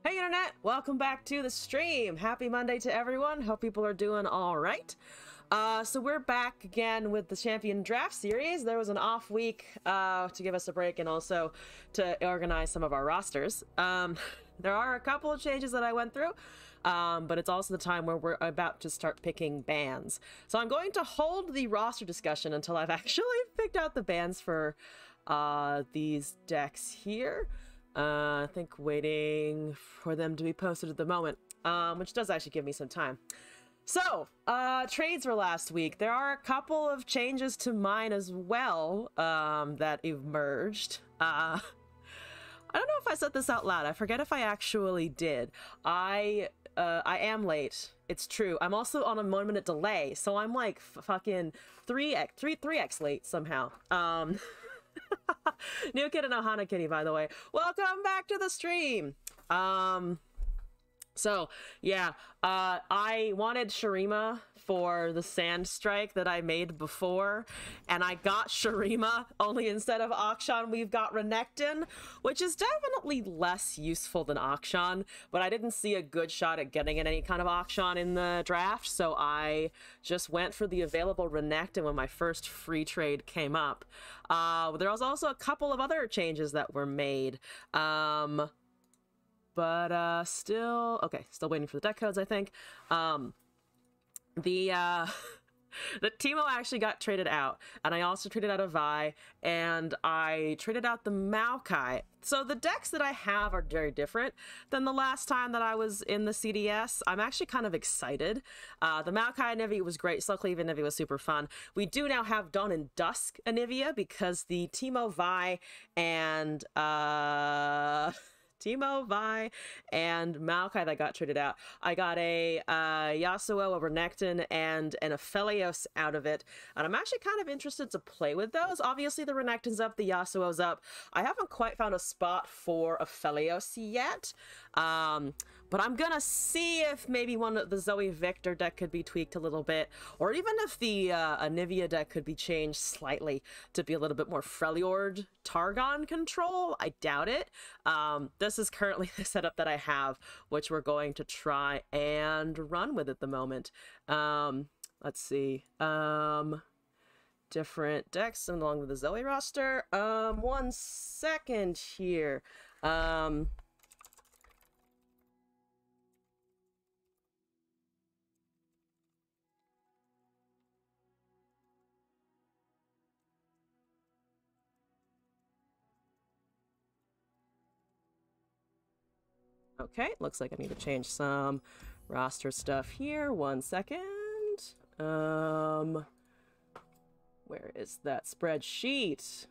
Hey Internet, welcome back to the stream. Happy Monday to everyone. Hope people are doing all right. So we're back again with the Champion Draft Series. There was an off week to give us a break and also to organize some of our rosters. There are a couple of changes that I went through, but it's also the time where we're about to start picking bans. So I'm going to hold the roster discussion until I've actually picked out the bans for these decks here. I think waiting for them to be posted at the moment, which does actually give me some time. So, trades for last week. There are a couple of changes to mine as well that emerged. I don't know if I said this out loud. I forget if I actually did. I am late. It's true. I'm also on a 1 minute delay, so I'm like fucking 3x late somehow. New Kid and Ohana Kitty, by the way. Welcome back to the stream. So yeah, I wanted Shurima for the Sand Strike that I made before, and I got Shurima, only instead of Akshan we've got Renekton, which is definitely less useful than Akshan, but I didn't see a good shot at getting any kind of Akshan in the draft, so I just went for the available Renekton when my first free trade came up. There was also a couple of other changes that were made. But still waiting for the deck codes, I think. The Teemo actually got traded out, and I also traded out a Vi, and I traded out the Maokai. So the decks that I have are very different than the last time that I was in the CDS. I'm actually kind of excited. The Maokai Anivia was great. Slowcleave Anivia was super fun. We do now have Dawn and Dusk Anivia because the Teemo Vi and Maokai that got traded out. I got a Yasuo, a Renekton, and an Aphelios out of it. And I'm actually kind of interested to play with those. Obviously, the Renekton's up, the Yasuo's up. I haven't quite found a spot for Aphelios yet. But I'm gonna see if maybe one of the Zoe Victor deck could be tweaked a little bit, or even if the Anivia deck could be changed slightly to be a little bit more Freljord Targon control. I doubt it. This is currently the setup that I have, which we're going to try and run with at the moment. Let's see. Different decks along with the Zoe roster. 1 second here. Okay, looks like I need to change some roster stuff here. 1 second. Where is that spreadsheet?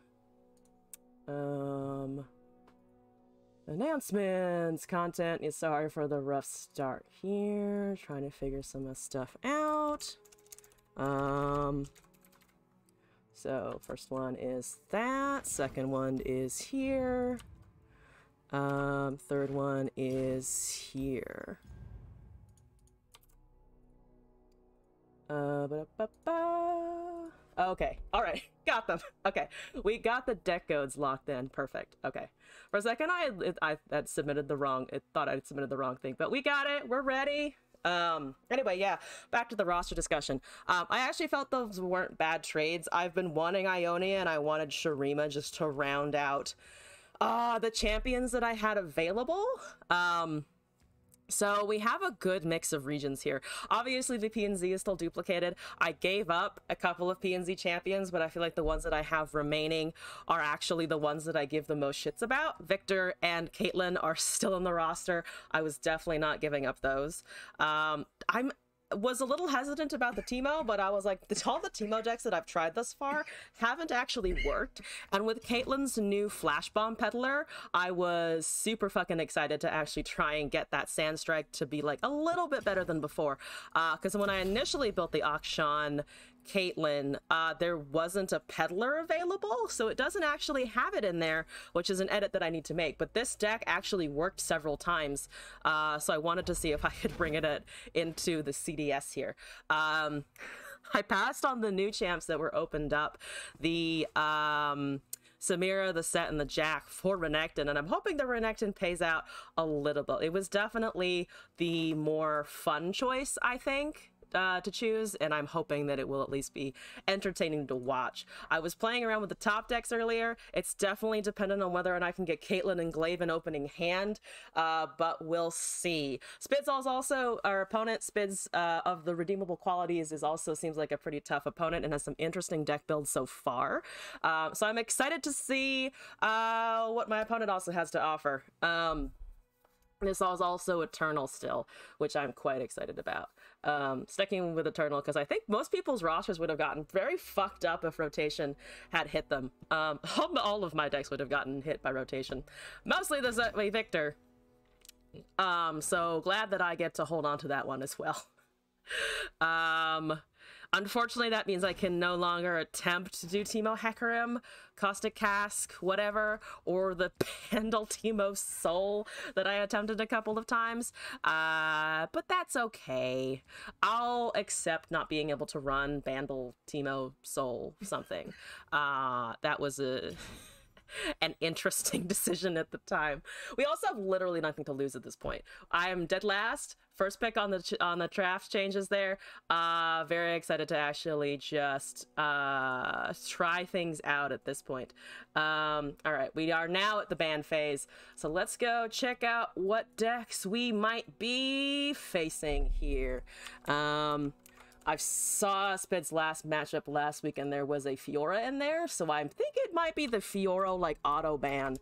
Announcements, content. Yeah, sorry for the rough start here. Trying to figure some stuff out. So first one is that. Second one is here. Third one is here. Okay, all right, got them. Okay, we got the deck codes locked in. Perfect. Okay, for a second I had submitted the wrong. It thought I'd submitted the wrong thing, but we got it. We're ready. Anyway, yeah, back to the roster discussion. I actually felt those weren't bad trades. I've been wanting Ionia and I wanted Shurima just to round out the champions that I had available. So we have a good mix of regions here. Obviously the PNZ is still duplicated. I gave up a couple of PNZ champions, but I feel like the ones that I have remaining are actually the ones that I give the most shits about. Victor and Caitlyn are still in the roster. I was definitely not giving up those. Was a little hesitant about the Teemo, but I was like, all the Teemo decks that I've tried thus far haven't actually worked. And with Caitlyn's new Flash Bomb Peddler, I was super fucking excited to actually try and get that Sand Strike to be like a little bit better than before. Because when I initially built the Akshan Caitlyn, there wasn't a Peddler available, so it doesn't actually have it in there, which is an edit that I need to make. But this deck actually worked several times, so I wanted to see if I could bring it into the CDS here. I passed on the new champs that were opened up. The Samira, the Set, and the Jack for Renekton, and I'm hoping the Renekton pays out a little bit. It was definitely the more fun choice, I think, to choose, and I'm hoping that it will at least be entertaining to watch. I was playing around with the top decks earlier. It's definitely dependent on whether or not I can get Caitlyn and Glaive in opening hand, but we'll see. Spids is also our opponent. Spids of the redeemable qualities is also seems like a pretty tough opponent and has some interesting deck builds so far. So I'm excited to see what my opponent also has to offer. This is also Eternal still, which I'm quite excited about. Sticking with Eternal, because I think most people's rosters would have gotten very fucked up if rotation had hit them. All of my decks would have gotten hit by rotation. Mostly the Victor. So glad that I get to hold on to that one as well. Unfortunately, that means I can no longer attempt to do Teemo Hecarim, Caustic Cask, whatever, or the Pandal Teemo Soul that I attempted a couple of times. But that's okay. I'll accept not being able to run Bandle Teemo Soul something. That was an interesting decision at the time. We also have literally nothing to lose at this point. I am dead last. First pick on the draft changes there. Very excited to actually just try things out at this point. All right, we are now at the ban phase. So let's go check out what decks we might be facing here. I saw Spid's last matchup last week, and there was a Fiora in there, so I think it might be the Fiora, like, auto ban,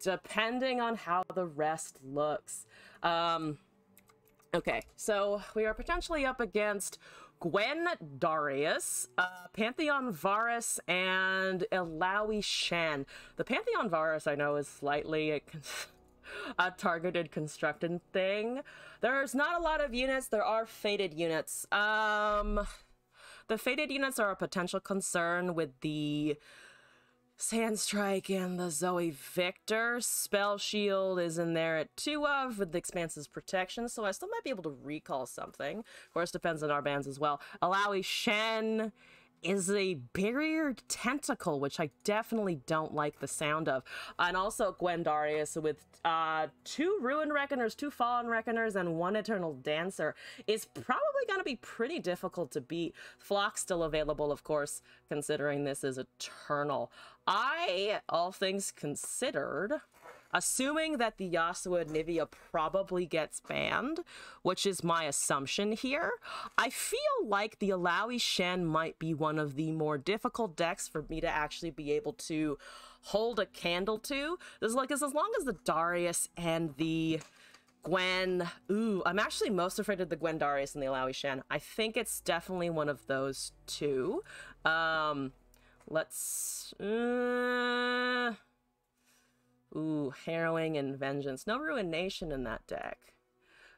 depending on how the rest looks. Okay, so we are potentially up against Gwen Darius, Pantheon Varus, and Illaoi Shen. The Pantheon Varus, I know, is slightly a targeted constructed thing. There's not a lot of units. There are fated units. The fated units are a potential concern with the Sandstrike and the Zoe Victor. Spell Shield is in there at 2 of with the Expanse's protection, so I still might be able to recall something. Of course, depends on our bans as well. Illaoi Shen is a barrier tentacle, which I definitely don't like the sound of. And also Gwen Darius with 2 Ruin Reckoners, 2 Fallen Reckoners, and 1 Eternal Dancer is probably going to be pretty difficult to beat. Flock's still available, of course, considering this is Eternal. All things considered, assuming that the Yasuo Anivia probably gets banned, which is my assumption here, I feel like the Illaoi Shen might be one of the more difficult decks for me to actually be able to hold a candle to. As long as the Darius and the Gwen... Ooh, I'm actually most afraid of the Gwen Darius and the Illaoi Shen. I think it's definitely one of those two. Let's... Ooh, Harrowing and Vengeance. No Ruination in that deck.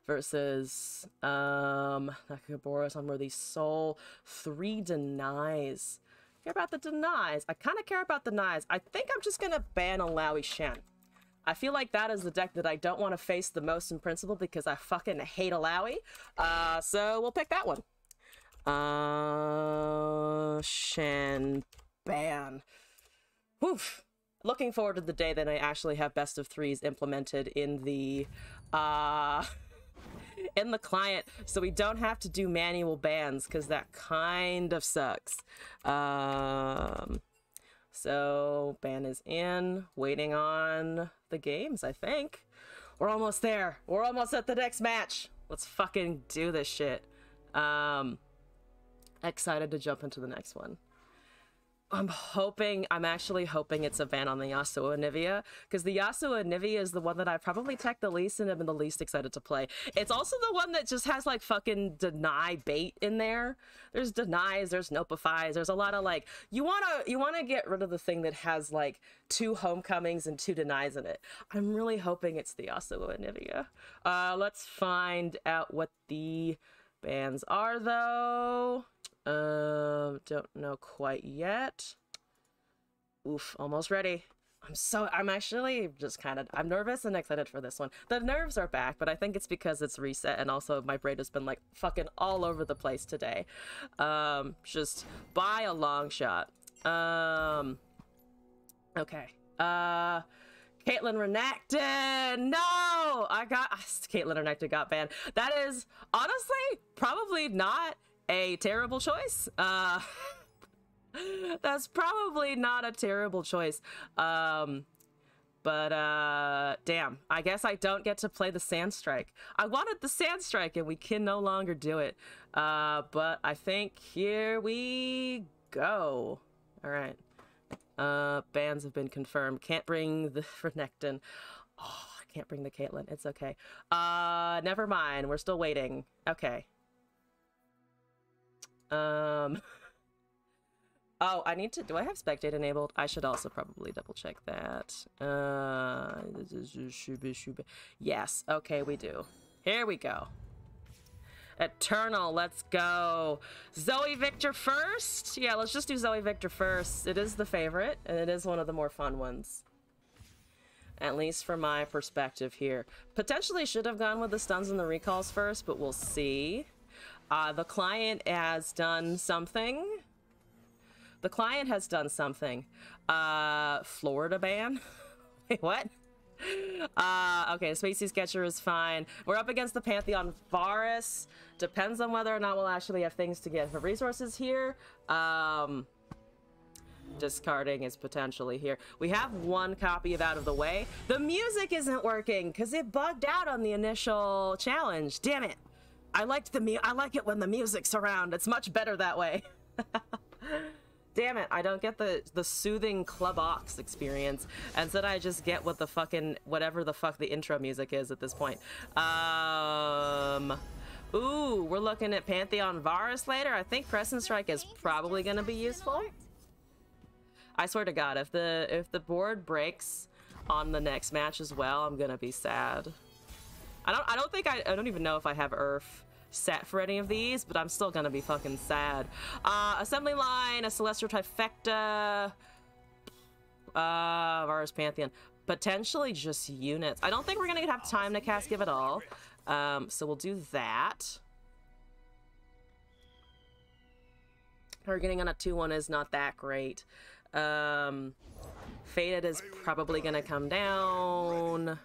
Versus, Nakaboros, Unworthy Soul. 3 Denies. Care about the Denies. I kind of care about Denies. I think I'm just gonna ban Illaoi Shen. I feel like that is the deck that I don't want to face the most in principle because I fucking hate Illaoi. So we'll pick that one. Shen ban. Woof. Looking forward to the day that I actually have best of 3s implemented in the client, so we don't have to do manual bans, because that kind of sucks. So ban is in, waiting on the games, I think. We're almost there. We're almost at the next match. Let's fucking do this shit. Excited to jump into the next one. I'm actually hoping it's a ban on the Yasuo Anivia, because the Yasuo Anivia is the one that I probably tech the least and have been the least excited to play. It's also the one that just has, like, fucking deny bait in there. There's denies, there's nopifies, there's a lot of, like, you wanna get rid of the thing that has, like, 2 homecomings and 2 denies in it. I'm really hoping it's the Yasuo Anivia. Let's find out what the bans are, though. Don't know quite yet. Oof, almost ready. I'm actually just I'm nervous and excited for this one. The nerves are back, but I think it's because it's reset, and also my brain has been, like, fucking all over the place today. Just by a long shot. Okay. Caitlyn Renekton! No! Caitlyn Renekton got banned. That is, honestly, probably not a terrible choice. That's probably not a terrible choice. But damn, I guess I don't get to play the Sandstrike. I wanted the Sandstrike and we can no longer do it. But I think here we go. All right. Bans have been confirmed. Can't bring the Renekton. Oh, I can't bring the Caitlyn. It's okay. Never mind. We're still waiting. Okay. Oh, I need to... Do I have spectate enabled? I should also probably double check that. Yes. Okay, we do. Here we go. Eternal, let's go. Zoe Victor first? Yeah, let's just do Zoe Victor first. It is the favorite, and it is one of the more fun ones. At least from my perspective here. Potentially should have gone with the stuns and the recalls first, but we'll see. The client has done something. The client has done something. Florida ban? Wait, what? Okay, Spacey Sketcher is fine. We're up against the Pantheon Varus. Depends on whether or not we'll actually have things to get for resources here. Discarding is potentially here. We have one copy of Out of the Way. The music isn't working because it bugged out on the initial challenge. Damn it. I like it when the music's around. It's much better that way. Damn it, I don't get the soothing Club Ox experience. Instead, I just get what the fucking, whatever the fuck the intro music is at this point. Ooh, we're looking at Pantheon Varus later. I think Crescent Strike is probably gonna be useful. I swear to God, if the board breaks on the next match as well, I'm gonna be sad. I don't even know if I have Urf set for any of these, but I'm still gonna be fucking sad. Assembly line, a Celestial Trifecta, Varus Pantheon. Potentially just units. I don't think we're gonna have time to cast Give It All. So we'll do that. Targeting on a 2-1 is not that great. Faded is probably gonna come down.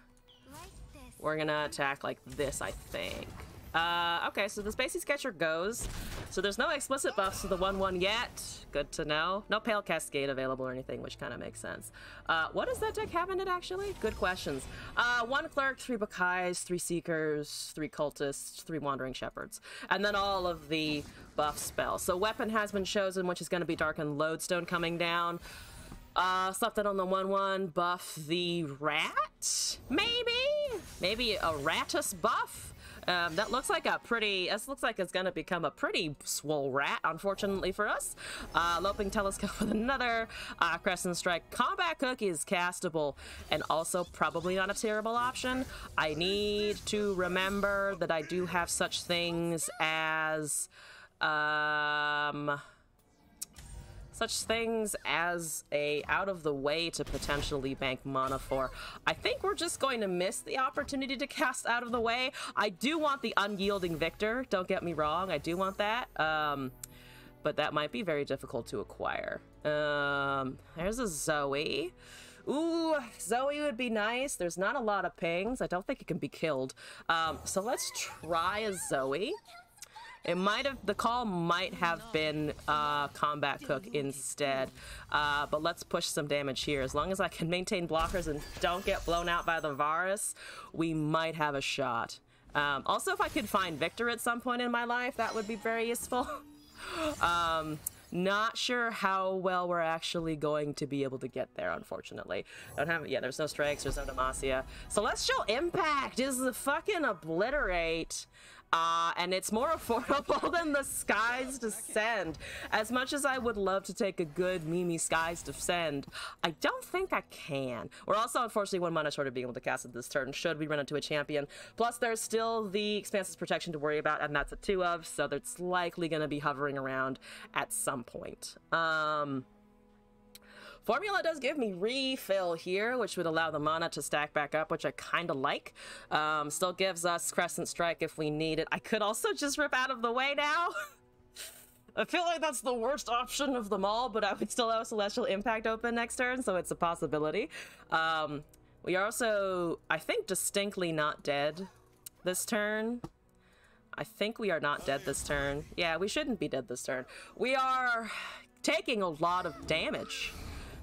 We're gonna attack like this, I think. Okay, so the Spacey Sketcher goes. So there's no explicit buffs to the 1-1 yet. Good to know. No Pale Cascade available or anything, which kind of makes sense. What does that deck have in it, actually? Good questions. 1 Cleric, 3 Bakais, 3 Seekers, 3 Cultists, 3 Wandering Shepherds. And then all of the buff spells. So Weapon has been chosen, which is going to be Darkened Lodestone coming down. Slap that on the 1-1. Buff the Rat? Maybe a Ratus buff? That looks like it's gonna become a pretty swole rat, unfortunately for us. Loping Telescope with another. Crescent Strike. Combat Cookie is castable, and also probably not a terrible option. I need to remember that I do have such things as, a Out of the Way to potentially bank mana for. I think we're just going to miss the opportunity to cast Out of the Way. I do want the Unyielding Victor, don't get me wrong, I do want that. But that might be very difficult to acquire. There's a Zoe. Ooh, Zoe would be nice. There's not a lot of pings. I don't think it can be killed. So let's try a Zoe. The call might have been Combat Cook instead, but let's push some damage here. As long as I can maintain blockers and don't get blown out by the Varus, we might have a shot. Also, if I could find Victor at some point in my life, that would be very useful. Not sure how well we're actually going to be able to get there, unfortunately. There's no strikes, there's no Demacia. Celestial Impact is the fucking Obliterate. And it's more affordable than the Skies Descend. As much as I would love to take a good Mimi Skies Descend, I don't think I can. We're also unfortunately 1 mana short of being able to cast it this turn, should we run into a champion. Plus there's still the Expanse's Protection to worry about, and that's a 2 of, so it's likely going to be hovering around at some point. Formula does give me refill here, which would allow the mana to stack back up, which I kind of like. Still gives us Crescent Strike if we need it. I could also just rip Out of the Way now. I feel like that's the worst option of them all, but I would still have Celestial Impact open next turn, so it's a possibility. We are also, I think, distinctly not dead this turn. I think we are not dead this turn. Yeah, we shouldn't be dead this turn. We are taking a lot of damage.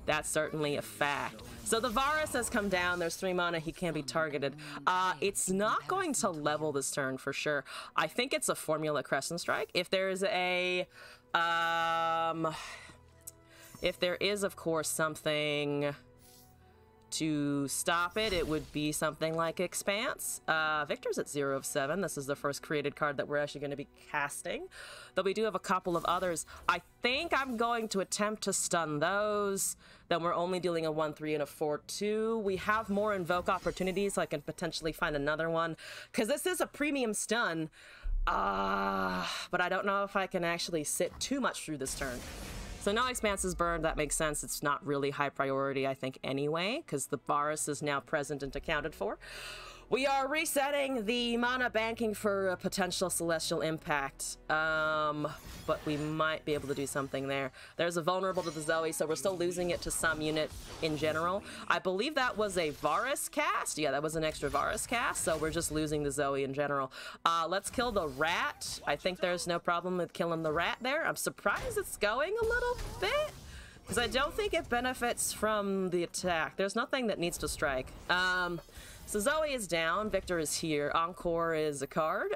That's certainly a fact. So the Varus has come down. There's 3 mana. He can't be targeted. It's not going to level this turn for sure. I think it's a Formula Crescent Strike. If there's a... if there is, of course, something to stop it, it would be something like Expanse. Victor's at 0 of 7. This is the first created card that we're actually going to be casting. Though we do have a couple of others. I think I'm going to attempt to stun those. Then we're only dealing a 1-3 and a 4-2. We have more invoke opportunities, so I can potentially find another one. Because this is a premium stun. But I don't know if I can actually sit too much through this turn. So no Expanse is burned. That makes sense. It's not really high priority, I think, anyway, because the Varus is now present and accounted for. We are resetting the mana banking for a potential Celestial Impact, but we might be able to do something there. There's a vulnerable to the Zoe, so we're still losing it to some unit in general. I believe that was a Varus cast. Yeah, that was an extra Varus cast, so we're just losing the Zoe in general. Let's kill the rat. I think there's no problem with killing the rat there. I'm surprised it's going a little bit, because I don't think it benefits from the attack. There's nothing that needs to strike. So Zoe is down, Victor is here, Encore is a card.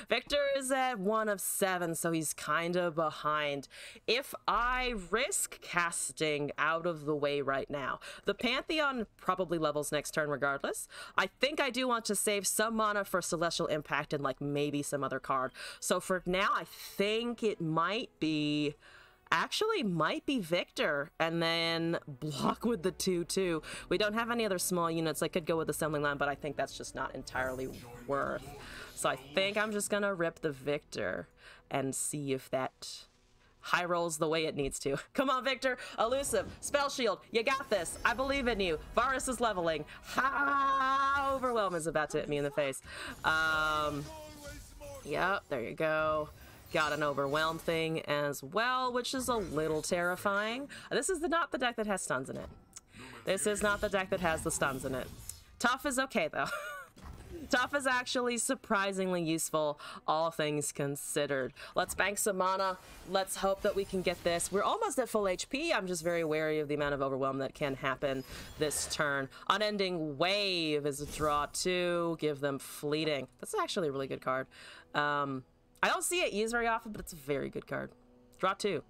Victor is at 1 of 7, so he's kind of behind. If I risk casting out of the way right now, the Pantheon probably levels next turn regardless. I think I do want to save some mana for Celestial Impact and like maybe some other card. So for now, I think it might be... Actually, might be Victor, and then block with the 2-2. We don't have any other small units. I could go with Assembly Line, but I think that's just not entirely worth. So I think I'm just gonna rip the Victor and see if that high rolls the way it needs to. Come on, Victor. Elusive. Spell Shield. You got this. I believe in you. Varus is leveling. Ha! Overwhelm is about to hit me in the face. Yep, there you go. Got an Overwhelm thing as well, which is a little terrifying. This is not the deck that has stuns in it. This is not the deck that has the stuns in it. Tough is okay, though. Tough is actually surprisingly useful, all things considered. Let's bank some mana. Let's hope that we can get this. We're almost at full HP. I'm just very wary of the amount of Overwhelm that can happen this turn. Unending Wave is a draw 2. Give them Fleeting. That's actually a really good card. I don't see it used very often, but it's a very good card. Draw 2.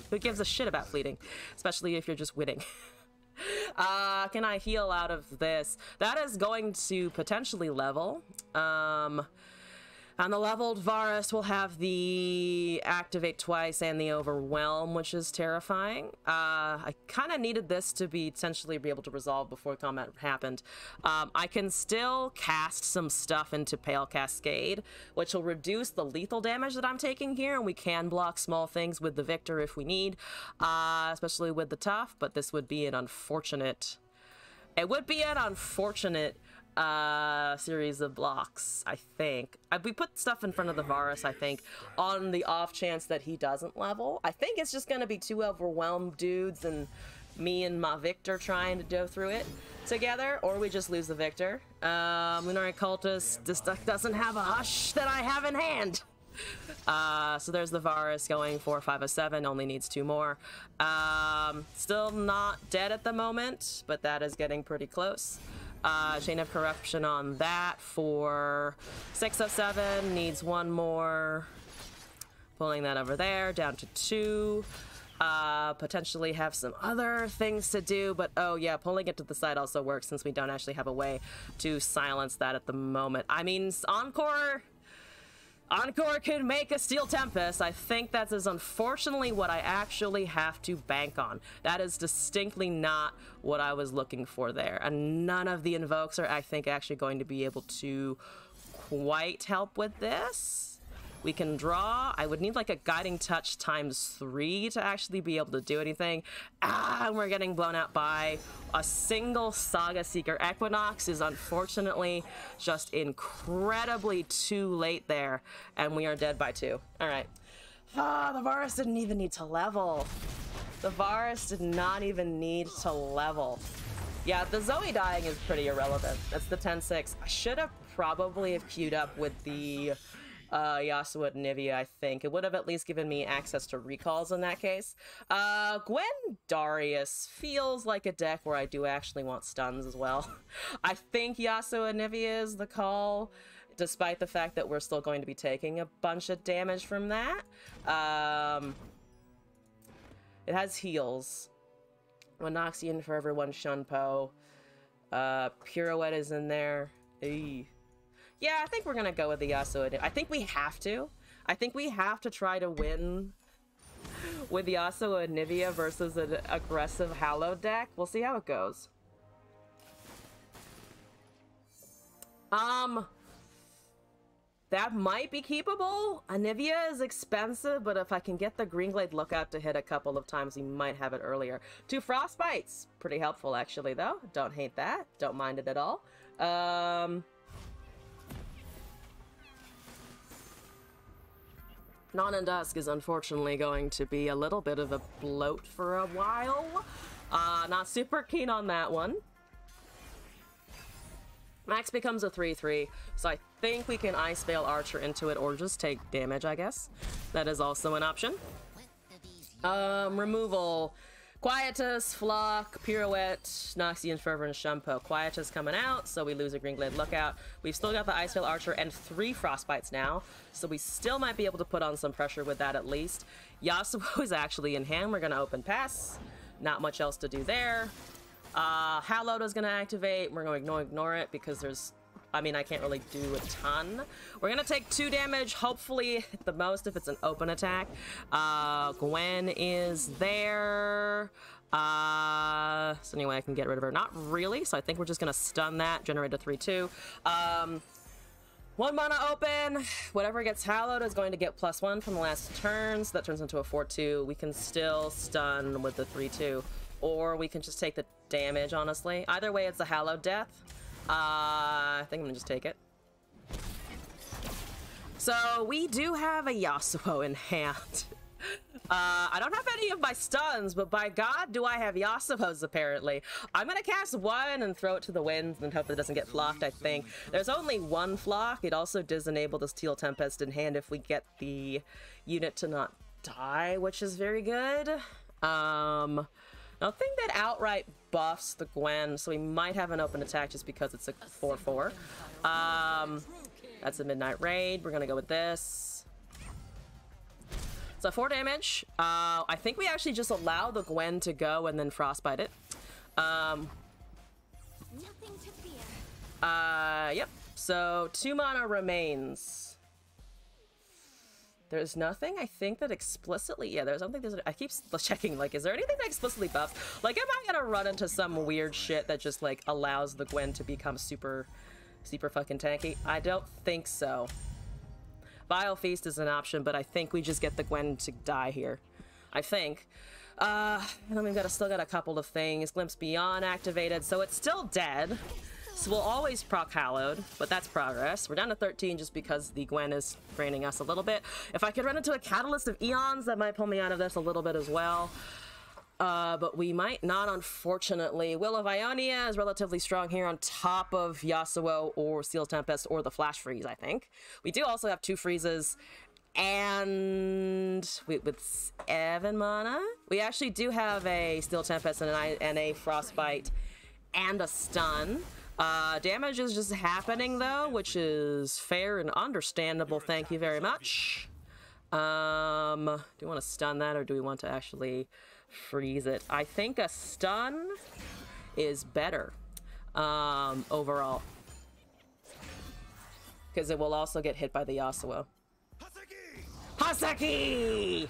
Who gives a shit about Fleeting? Especially if you're just winning. Can I heal out of this? That is going to potentially level. On the leveled Varus, we'll have the Activate twice and the Overwhelm, which is terrifying. I kind of needed this to be potentially be able to resolve before combat happened. I can still cast some stuff into Pale Cascade, which will reduce the lethal damage that I'm taking here, and we can block small things with the Victor if we need, especially with the Tough, but this would be an unfortunate... It would be an unfortunate series of blocks, I think. We put stuff in front of the Varus, I think, on the off chance that he doesn't level. I think it's just going to be 2 overwhelmed dudes and me and my Victor trying to go through it together, or we just lose the Victor. Lunar Cultist, this deck doesn't have a Hush that I have in hand. So there's the Varus going for 5 of 7, only needs 2 more. Still not dead at the moment, but that is getting pretty close. Chain of Corruption on that for 6 of 7, needs 1 more. Pulling that over there, down to 2. Potentially have some other things to do, but oh yeah, pulling it to the side also works since we don't actually have a way to silence that at the moment. I mean, Encore could make a Steel Tempest. I think that is unfortunately what I actually have to bank on. That is distinctly not what I was looking for there. And none of the invokes are, I think, actually going to be able to quite help with this. We can draw. I would need like a Guiding Touch ×3 to actually be able to do anything. And we're getting blown out by a single Saga Seeker. Equinox is unfortunately just incredibly too late there, and we are dead by 2. All right. Ah, the Varus didn't even need to level. The Varus did not even need to level. Yeah, the Zoe dying is pretty irrelevant. That's the 10-6. I should have probably have queued up with the Yasuo and Nivea, I think. It would have at least given me access to recalls in that case. Gwen Darius feels like a deck where I do actually want stuns as well. I think Yasuo and Nivea is the call, despite the fact that we're still going to be taking a bunch of damage from that. It has heals. Monoxian for everyone, Shunpo. Pirouette is in there. Eey. Yeah, I think we're gonna go with the Yasuo. I think we have to. I think we have to try to win with Yasuo and Nivea versus an aggressive Hallowed deck. We'll see how it goes. That might be keepable. Anivia is expensive, but if I can get the Greenglade Lookout to hit a couple of times, we might have it earlier. 2 Frostbites. Pretty helpful, actually, though. Don't hate that. Don't mind it at all. Non and Dusk is unfortunately going to be a little bit of a bloat for a while. Not super keen on that one. Max becomes a 3-3, so I think we can Ice Veil Archer into it or just take damage, I guess. That is also an option. Removal. Quietus, Flock, Pirouette, Noxian Fervor, and Shunpo. Quietus coming out, so we lose a Greenglade Lookout. We've still got the Ice Veil Archer and 3 Frostbites now, so we still might be able to put on some pressure with that at least. Yasuo is actually in hand. We're going to open pass. Not much else to do there. Hallowed is going to activate. We're going to ignore it because there's... I mean, I can't really do a ton. We're going to take 2 damage, hopefully at the most if it's an open attack. Gwen is there. So anyway, I can get rid of her. Not really, so I think we're just going to stun that, generate a 3-2. 1 mana open. Whatever gets Hallowed is going to get +1 from the last turn, so that turns into a 4-2. We can still stun with the 3-2. Or we can just take the damage, honestly. Either way, it's a Hallowed death. I think I'm gonna just take it. So, we do have a Yasuo in hand. I don't have any of my stuns, but by God, do I have Yasuos, apparently. I'm gonna cast 1 and throw it to the winds and hope it doesn't get flocked, I think. There's only 1 flock. It also does enable the Steel Tempest in hand if we get the unit to not die, which is very good. Nothing that outright buffs the Gwen, so we might have an open attack just because it's a 4-4. That's a Midnight Raid. We're gonna go with this. So 4 damage. I think we actually just allow the Gwen to go and then frostbite it. Nothing to fear. Yep. So 2 mana remains. There's nothing, I think, that explicitly... Yeah, there's something... I keep checking, like, is there anything that explicitly buffs? Like, am I gonna run into some weird shit that just, like, allows the Gwen to become super fucking tanky? I don't think so. Vile Feast is an option, but I think we just get the Gwen to die here. I think. And then we've still got a couple of things. Glimpse Beyond activated, so it's still dead. So we'll always proc Hallowed, but that's progress. We're down to 13 just because the Gwen is draining us a little bit. If I could run into a Catalyst of Eons, that might pull me out of this a little bit as well. But we might not, unfortunately. Will of Ionia is relatively strong here on top of Yasuo or Steel Tempest or the Flash Freeze, I think. We do also have 2 freezes, and with 7 mana, we actually do have a Steel Tempest and a Frostbite and a stun. Damage is just happening, though, which is fair and understandable. Thank you very much. Do we want to stun that, or do we want to actually freeze it? I think a stun is better, overall. Because it will also get hit by the Yasuo. Haseki!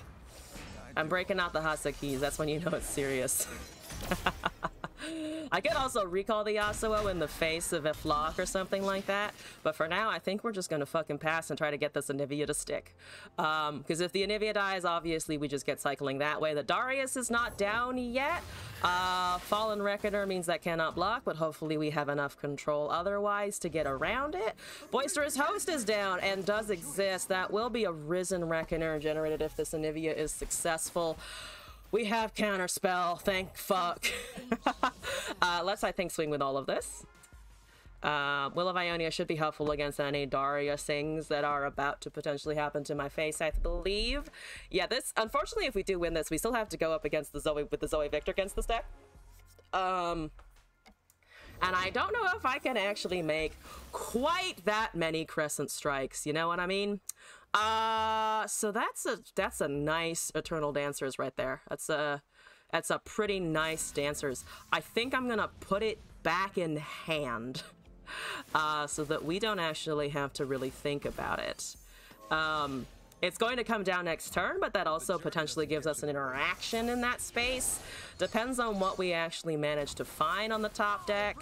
I'm breaking out the Hasekis. That's when you know it's serious. I could also recall the Yasuo in the face of a Flock or something like that, but for now, I think we're just gonna fucking pass and try to get this Anivia to stick. Because if the Anivia dies, obviously we just get cycling that way. The Darius is not down yet. Fallen Reckoner means that cannot block, but hopefully we have enough control otherwise to get around it. Boisterous Host is down and does exist. That will be a Risen Reckoner generated if this Anivia is successful. We have Counterspell, thank fuck. Let's, I think, swing with all of this. Will of Ionia should be helpful against any Darius things that are about to potentially happen to my face, I believe. Yeah, this, unfortunately, if we do win this, we still have to go up against the Zoe, with the Zoe Victor against this deck. And I don't know if I can actually make quite that many Crescent Strikes, you know what I mean? So that's a nice Eternal Dancers right there. That's a pretty nice Dancers. I think I'm gonna put it back in hand, so that we don't actually have to really think about it. It's going to come down next turn, but that also potentially gives us an interaction in that space. Depends on what we actually manage to find on the top deck,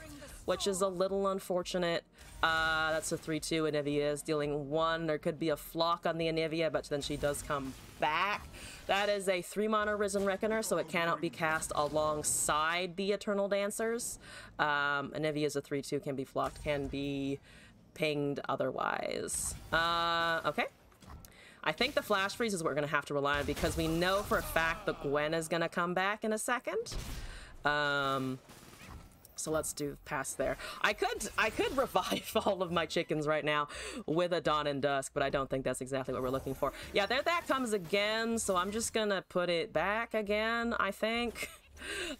which is a little unfortunate. That's a 3-2 Anivia is dealing 1. There could be a Flock on the Anivia, but then she does come back. That is a 3-mana Risen Reckoner, so it cannot be cast alongside the Eternal Dancers. Anivia is a 3-2, can be flocked, can be pinged otherwise. Okay. I think the Flash Freeze is what we're going to have to rely on, because we know for a fact that Gwen is going to come back in a second. So let's do pass there. I could revive all of my chickens right now with a Dawn and Dusk, but I don't think that's exactly what we're looking for. Yeah, there that comes again, so I'm just gonna put it back again, I think.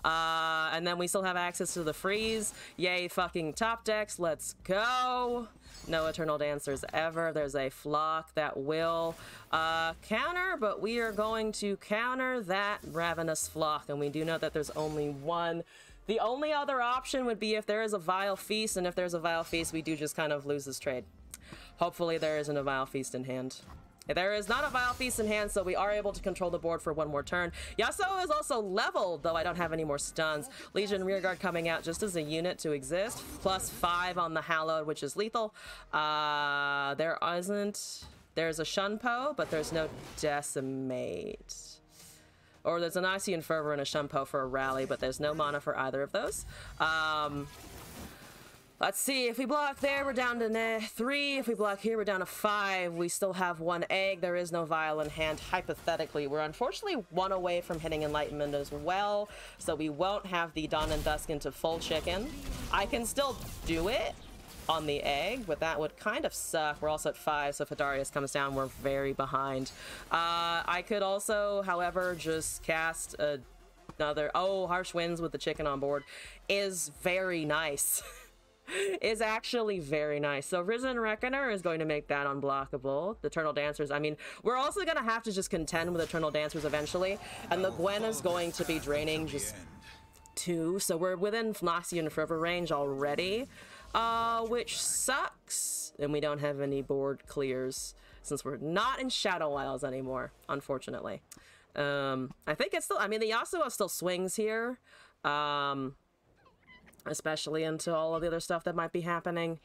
And then we still have access to the freeze. Yay, fucking top decks, let's go. No Eternal Dancers ever. There's a Flock that will counter, but we are going to counter that Ravenous Flock, and we do know that there's only one. The only other option would be if there is a Vile Feast, and if there's a Vile Feast, we do just kind of lose this trade. Hopefully there isn't a Vile Feast in hand. There is not a Vile Feast in hand, so we are able to control the board for one more turn. Yasuo is also leveled, though I don't have any more stuns. Legion Rearguard coming out just as a unit to exist. +5 on the Hallowed, which is lethal. There isn't... There's a Shunpo, but there's no Decimate. Or there's an Icy Fervor and a Shunpo for a rally, but there's no mana for either of those. Let's see, if we block there, we're down to 3. If we block here, we're down to 5. We still have 1 egg. There is no Vial in hand, hypothetically. We're unfortunately 1 away from hitting Enlightenment as well, so we won't have the Dawn and Dusk into full chicken. I can still do it on the egg, but that would kind of suck. We're also at 5, so if Darius comes down, we're very behind. I could also, however, just cast another... Oh, Harsh Winds with the chicken on board is very nice. Is actually very nice. So Risen Reckoner is going to make that unblockable. The Eternal Dancers, I mean, we're also going to have to just contend with Eternal Dancers eventually, and the Gwen is going to be draining just 2, so we're within Flacian Fervor range already. Which sucks, and we don't have any board clears since we're not in Shadow Isles anymore, unfortunately. I think it's still, I mean, the Yasuo still swings here, especially into all of the other stuff that might be happening.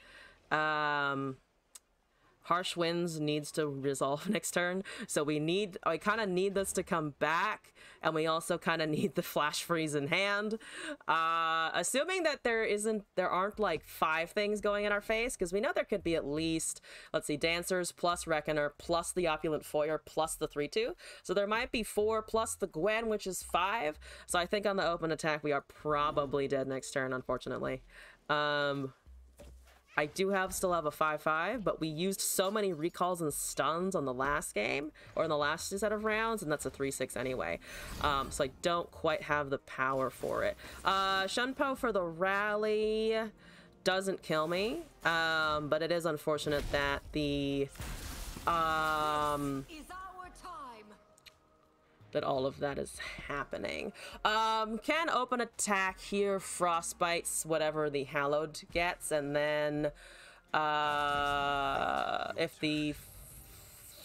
Harsh Winds needs to resolve next turn, so we kind of need this to come back, and we also kind of need the Flash Freeze in hand. Assuming that there aren't like 5 things going in our face, because we know there could be at least, let's see, Dancers plus Reckoner plus the Opulent Foyer plus the 3-2. So there might be 4 plus the Gwen, which is 5. So I think on the open attack, we are probably dead next turn, unfortunately. I do still have a 5-5, but we used so many recalls and stuns on the last game, or in the last set of rounds, and that's a 3-6 anyway. So I don't quite have the power for it. Shunpo for the rally doesn't kill me, but it is unfortunate that the... that all of that is happening. Can open attack here, Frostbites whatever the Hallowed gets, and then if the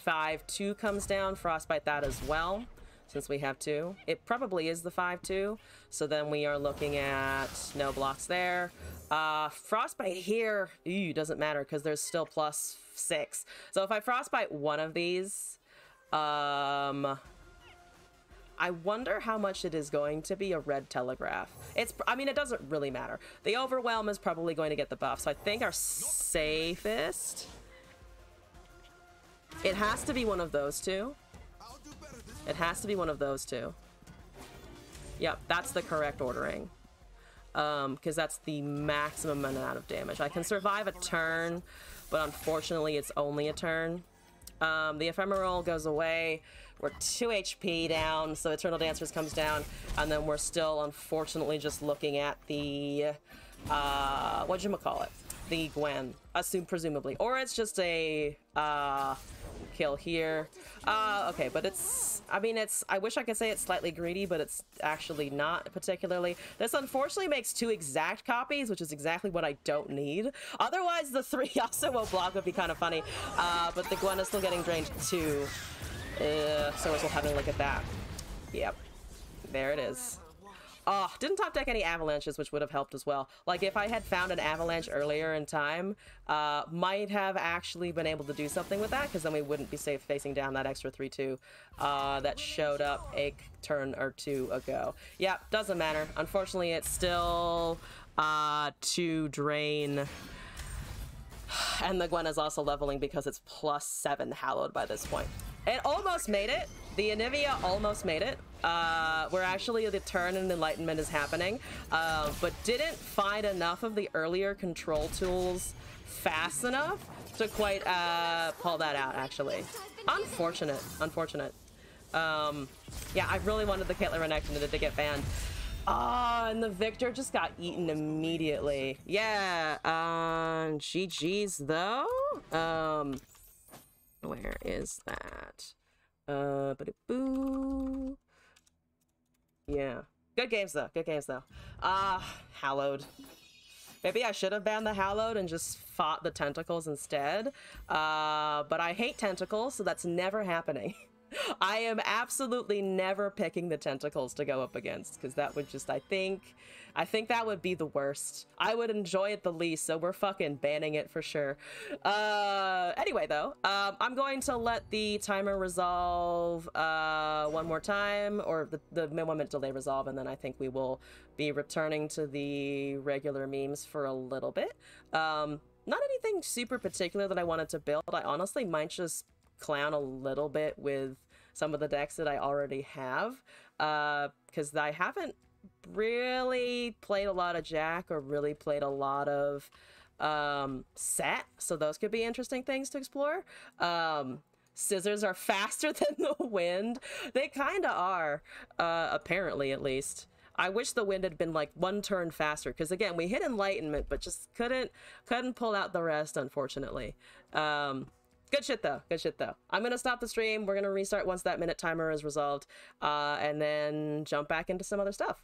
5-2 comes down, Frostbite that as well. since we have 2. It probably is the 5-2, so then we are looking at no blocks there. Frostbite here, doesn't matter because there's still +6. So if I Frostbite one of these, I wonder how much it is going to be a red telegraph. I mean, it doesn't really matter. The Overwhelm is probably going to get the buff, so I think our safest... It has to be one of those two. It has to be one of those two. Yep, that's the correct ordering. Because that's the maximum amount of damage. I can survive a turn, but unfortunately it's only a turn. The Ephemeral goes away. We're 2 HP down, so Eternal Dancers comes down, and then we're still, unfortunately, just looking at the, whatchamacallit? The Gwen, presumably. Or it's just a, kill here. Okay, but it's, I mean, I wish I could say it's slightly greedy, but it's actually not particularly. This unfortunately makes 2 exact copies, which is exactly what I don't need. Otherwise, the 3 Yasuo block would be kind of funny, but the Gwen is still getting drained too. So we're still having a look at that. Yep. There it is. Oh, didn't top deck any avalanches, which would have helped as well. Like, if I had found an avalanche earlier in time, might have actually been able to do something with that, because then we wouldn't be safe facing down that extra 3-2 that showed up a turn or 2 ago. Yeah, doesn't matter. Unfortunately, it's still to drain. And the Gwen is also leveling because it's +7 Hallowed by this point. It almost made it. The Anivia almost made it. Where actually the turn and enlightenment is happening, but didn't find enough of the earlier control tools fast enough to quite pull that out, actually. Unfortunate. Unfortunate. Yeah, I really wanted the Caitlyn Renekton to get banned. And the Victor just got eaten immediately. Yeah, GG's though. Where is that? Boo. Yeah. Good games though. Good games though. Hallowed. Maybe I should have banned the Hallowed and just fought the tentacles instead. But I hate tentacles, so that's never happening. I am absolutely never picking the tentacles to go up against, because that would just, I think that would be the worst. I would enjoy it the least, so we're fucking banning it for sure. Anyway, though, I'm going to let the timer resolve one more time, or the 1 minute delay resolve, and then I think we will be returning to the regular memes for a little bit. Not anything super particular that I wanted to build. I honestly might just clown a little bit with some of the decks that I already have, because I haven't really played a lot of Jack or really played a lot of Set, so those could be interesting things to explore. Scissors are faster than the wind. They kind of are, apparently, at least. I wish the wind had been like 1 turn faster, because again, we hit enlightenment, but just couldn't pull out the rest, unfortunately. Good shit though. Good shit though. I'm gonna stop the stream. We're gonna restart once that minute timer is resolved, and then jump back into some other stuff.